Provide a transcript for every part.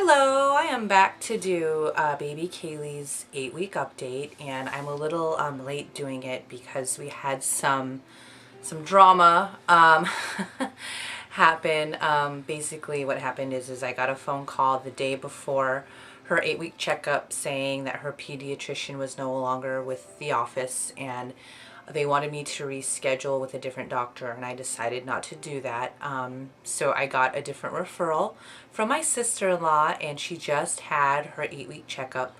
Hello, I am back to do Baby Kaleigh's 8-week update, and I'm a little late doing it because we had some drama happen. Basically what happened is I got a phone call the day before her 8-week checkup saying that her pediatrician was no longer with the office and they wanted me to reschedule with a different doctor, and I decided not to do that. So I got a different referral from my sister-in-law, and she just had her 8-week checkup.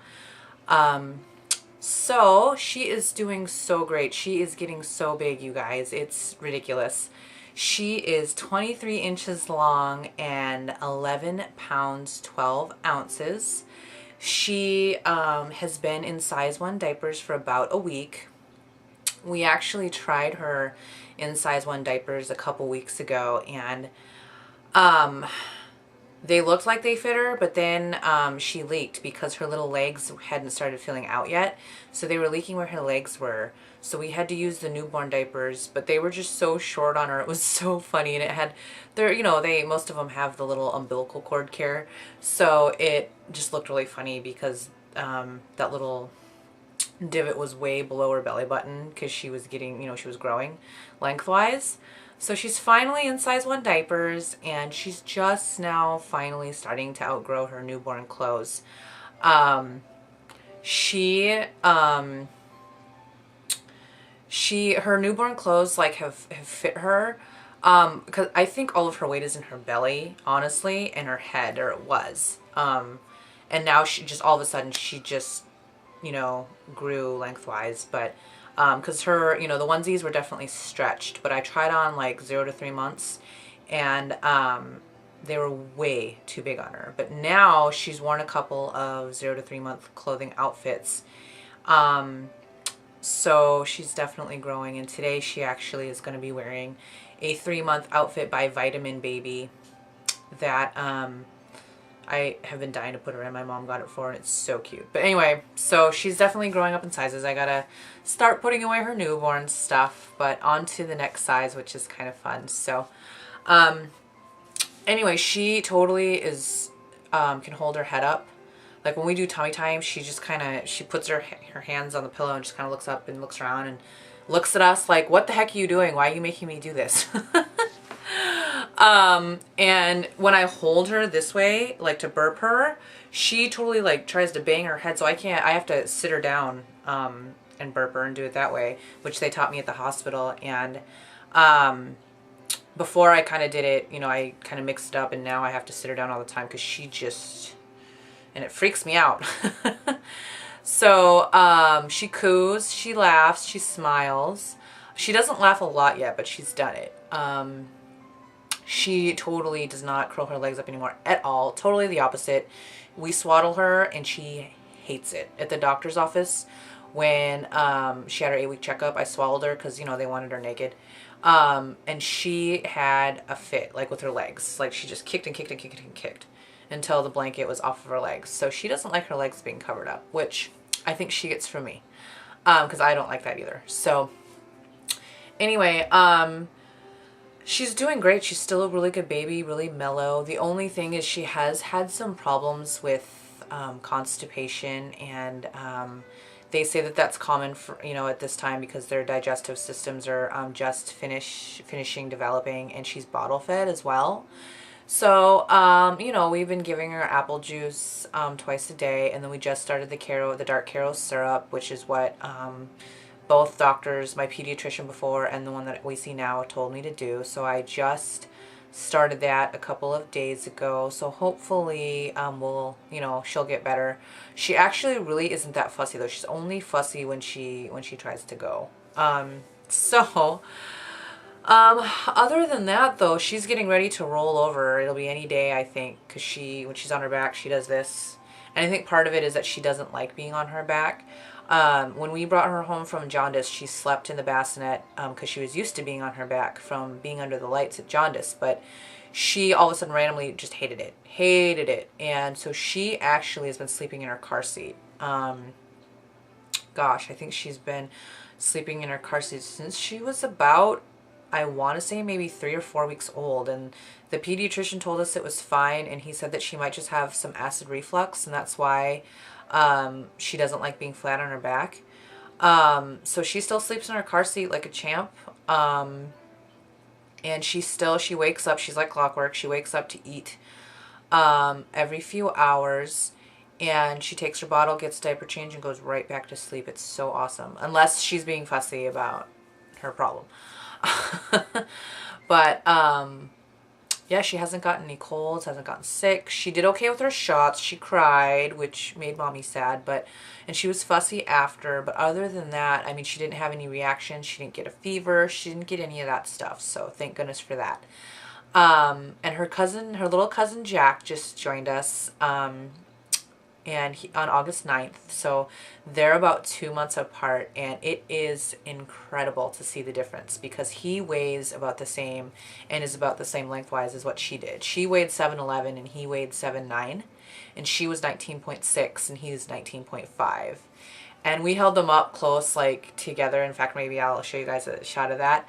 So she is doing so great. She is getting so big, you guys. It's ridiculous. She is 23 inches long and 11 pounds, 12 ounces. She has been in size 1 diapers for about a week. We actually tried her in size 1 diapers a couple weeks ago, and they looked like they fit her, but then she leaked because her little legs hadn't started filling out yet. So they were leaking where her legs were. So we had to use the newborn diapers, but they were just so short on her. It was so funny, and it had, most of them have the little umbilical cord care. So it just looked really funny because that little divot was way below her belly button because she was getting, she was growing lengthwise. So she's finally in size 1 diapers, and she's just now finally starting to outgrow her newborn clothes. Her newborn clothes have fit her, because I think all of her weight is in her belly, honestly, and her head, or it was. And now she just, all of a sudden, she just, grew lengthwise, but because her, the onesies were definitely stretched, but I tried on 0 to 3 months, and they were way too big on her. But now she's worn a couple of 0 to 3 month clothing outfits, so she's definitely growing. And today she actually is going to be wearing a 3-month outfit by Vitamin Baby that I have been dying to put her in. My mom got it for her, and it's so cute. But anyway, so she's definitely growing up in sizes. I gotta start putting away her newborn stuff, but on to the next size, which is kind of fun. So anyway, she totally is can hold her head up. Like when we do tummy time, she just she puts her hands on the pillow and just kind of looks up and looks around and looks at us like, what the heck are you doing? Why are you making me do this? And when I hold her this way, to burp her, she totally tries to bang her head. So I have to sit her down, and burp her and do it that way, which they taught me at the hospital. And, before I kind of did it, I kind of mixed it up, and now I have to sit her down all the time because she just, and it freaks me out. So, she coos, she laughs, she smiles. She doesn't laugh a lot yet, but she's done it. She totally does not curl her legs up anymore at all. Totally the opposite. We swaddle her, and she hates it. At the doctor's office, when she had her 8-week checkup, I swaddled her because, they wanted her naked. And she had a fit, with her legs. She just kicked and kicked and kicked and kicked until the blanket was off of her legs. So she doesn't like her legs being covered up, which I think she gets from me, because I don't like that either. So anyway, she's doing great. She's still a really good baby, really mellow. The only thing is she has had some problems with constipation, and they say that that's common for, at this time because their digestive systems are just finishing developing, and she's bottle fed as well. So, we've been giving her apple juice twice a day, and then we just started the dark Caro syrup, which is what both doctors, my pediatrician before and the one that we see now, told me to do. So I just started that a couple of days ago. So hopefully she'll get better. She actually really isn't that fussy though. She's only fussy when she tries to go. Other than that though, she's getting ready to roll over. It'll be any day, I think, because when she's on her back, she does this. And I think part of it is that she doesn't like being on her back. When we brought her home from jaundice, she slept in the bassinet because she was used to being on her back from being under the lights at jaundice. But she all of a sudden randomly just hated it. And so she actually has been sleeping in her car seat. Gosh, I think she's been sleeping in her car seat since she was about I want to say maybe 3 or 4 weeks old, and the pediatrician told us it was fine, and he said that she might just have some acid reflux, and that's why she doesn't like being flat on her back. So she still sleeps in her car seat like a champ. And she wakes up, she's like clockwork. She wakes up to eat every few hours, and she takes her bottle, gets diaper change, and goes right back to sleep. It's so awesome, unless she's being fussy about her problem. But yeah, she hasn't gotten any colds, hasn't gotten sick. She did okay with her shots. She cried, which made mommy sad, and she was fussy after. But other than that, I mean, she didn't have any reactions. She didn't get a fever. She didn't get any of that stuff. So thank goodness for that. And her little cousin Jack just joined us. And on August 9th. So they're about 2 months apart, and it is incredible to see the difference because he weighs about the same and is about the same lengthwise as what she did. She weighed 7'11" and he weighed 7'9", and she was 19.6 and he's 19.5. And we held them up close, like together. In fact, maybe I'll show you guys a shot of that.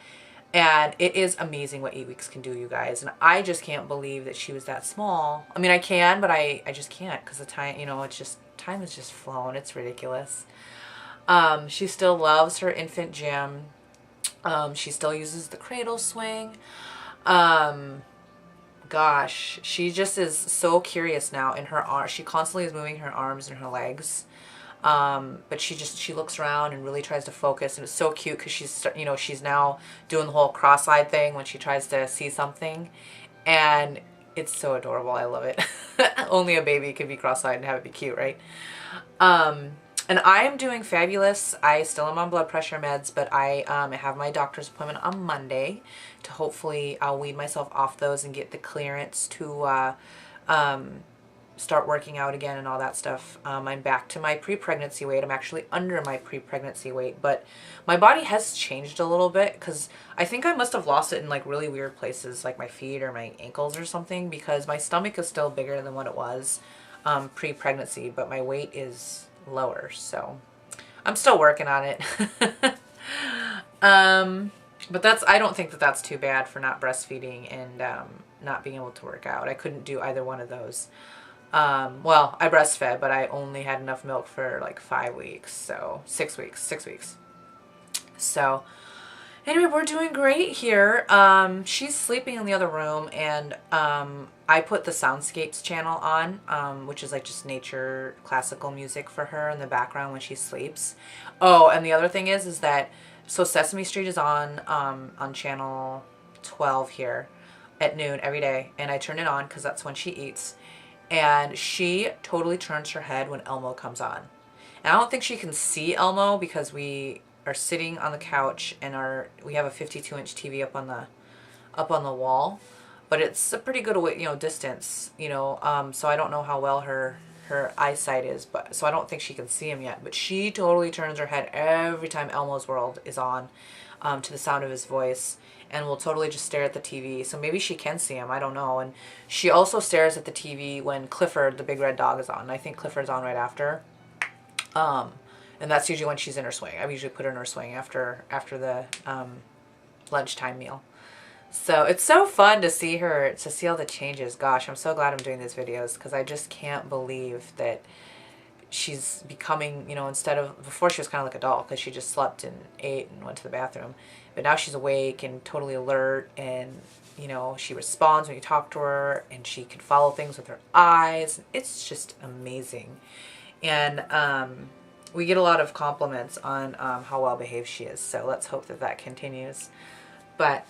And it is amazing what 8 weeks can do, you guys. And I just can't believe that she was that small. I mean, I can, but I just can't because the time, it's just, time has just flown. It's ridiculous. She still loves her infant gym. She still uses the cradle swing. Gosh, she just is so curious now in her arm. She constantly is moving her arms and her legs. But she looks around and really tries to focus, and it's so cute because she's now doing the whole cross-eyed thing when she tries to see something, and it's so adorable. I love it. Only a baby could be cross-eyed and have it be cute, right? And I am doing fabulous. I still am on blood pressure meds, but I have my doctor's appointment on Monday to hopefully I'll wean myself off those and get the clearance to start working out again and all that stuff. I'm back to my pre-pregnancy weight. I'm actually under my pre-pregnancy weight, but my body has changed a little bit because I think I must have lost it in like really weird places like my feet or my ankles or something, because my stomach is still bigger than what it was pre-pregnancy, but my weight is lower, so I'm still working on it. But I don't think that that's too bad for not breastfeeding and not being able to work out. I couldn't do either one of those. Well, I breastfed, but I only had enough milk for like 5 weeks, so 6 weeks. So anyway, we're doing great here. She's sleeping in the other room, and I put the Soundscapes channel on, which is like just nature classical music for her in the background when she sleeps. Oh, and the other thing is that, so Sesame Street is on channel 12 here at noon every day, and I turn it on because that's when she eats. And she totally turns her head when Elmo comes on. And I don't think she can see Elmo because we are sitting on the couch and we have a 52-inch TV up on the wall, but it's a pretty good distance, so I don't know how well her eyesight is, but so I don't think she can see him yet. But she totally turns her head every time Elmo's World is on, to the sound of his voice, and will totally just stare at the TV. So maybe she can see him, I don't know. And she also stares at the TV when Clifford, the big red dog, is on. I think Clifford's on right after. And that's usually when she's in her swing. I usually put her in her swing after the lunchtime meal. So it's so fun to see her, to see all the changes. Gosh, I'm so glad I'm doing these videos because I just can't believe that she's becoming, instead of, before she was kind of like a doll because she just slept and ate and went to the bathroom. But now she's awake and totally alert, and, she responds when you talk to her, and she can follow things with her eyes. It's just amazing. And we get a lot of compliments on how well behaved she is. So let's hope that that continues. But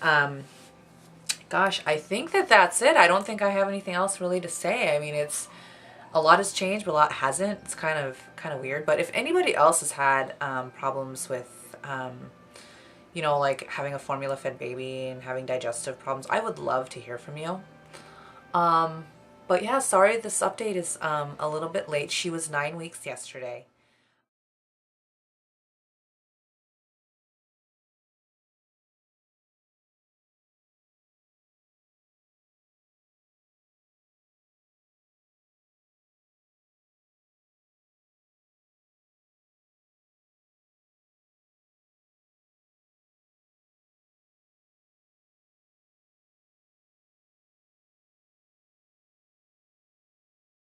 gosh, I think that that's it. I don't think I have anything else really to say. I mean, a lot has changed, but a lot hasn't. It's kind of weird. But if anybody else has had problems with, like having a formula-fed baby and having digestive problems, I would love to hear from you. But yeah, sorry this update is a little bit late. She was 9 weeks yesterday.